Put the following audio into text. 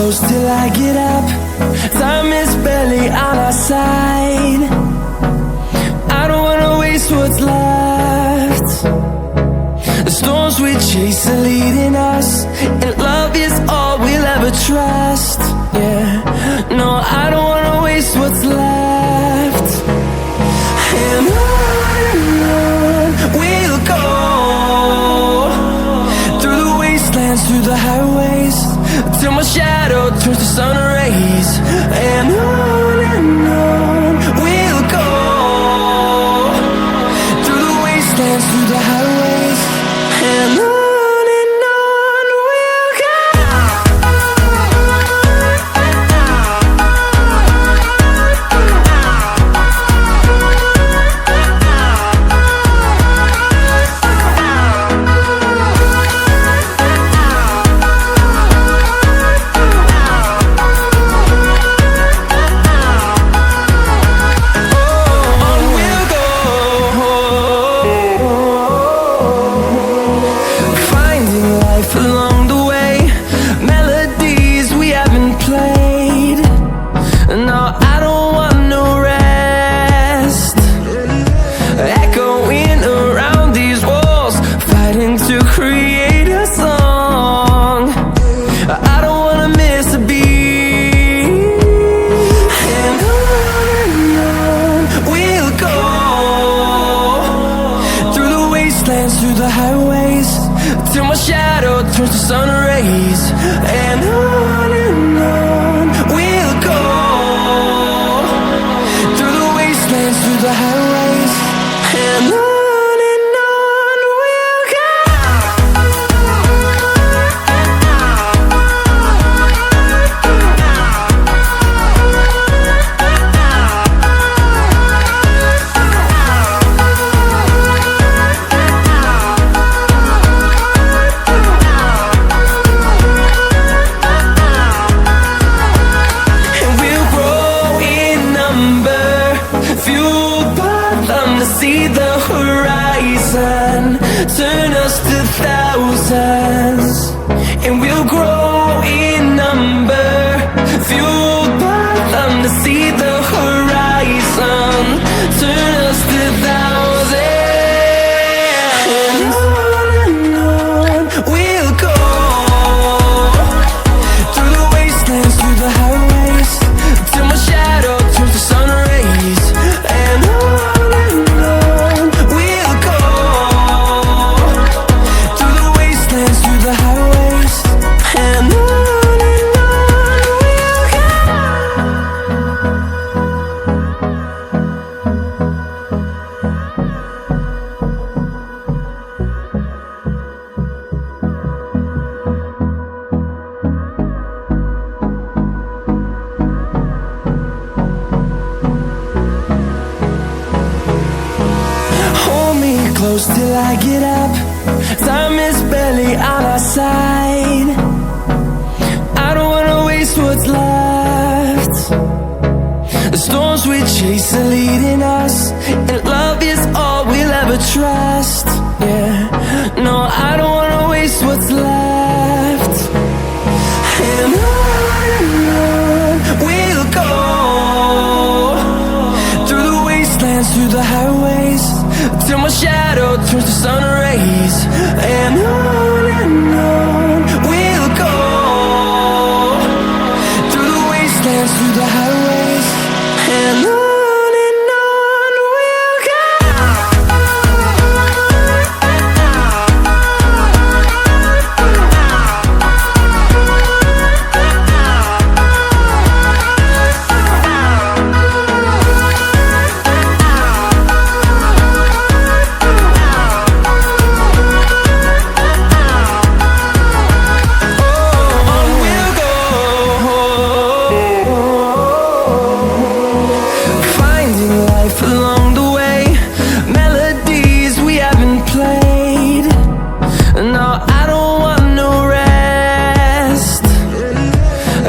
close till I get up. Time is barely on our side. I don't wanna waste what's left. The storms we chase are leading us, and love is all we'll ever trust. Yeah, no, I don't wanna waste what's left. And on we'll go, through the wastelands, through the highways, till my shadow turns to sun rays. And on we'll go, through the wastelands, through the highways, and on. Along the way, melodies we haven't played. No, I don't want no rest. Echoing around these walls, fighting to create a song. I don't wanna miss a beat. And on we'll go, through the wastelands, through the highways, till my shadow turns to sun rays. And on we'll go, through the wastelands, through the highways, and on we'll go. See the horizon, turn us to thousands, and we'll grow in number, fueled by them. To see the horizon, turn us to thousands, and on we'll go, through the wastelands, through the highways, till my shadow turns to sun rays. And on close till I get up. Time is barely on our side. I don't wanna waste what's left. The storms we chase are leading us, and love is all we'll ever trust. Yeah, no, I don't wanna waste what's left. And on we'll go, through the wastelands, through the highways, till my shadow turns to sun rays. And on we'll go, through the wastelands, through the highways, and on.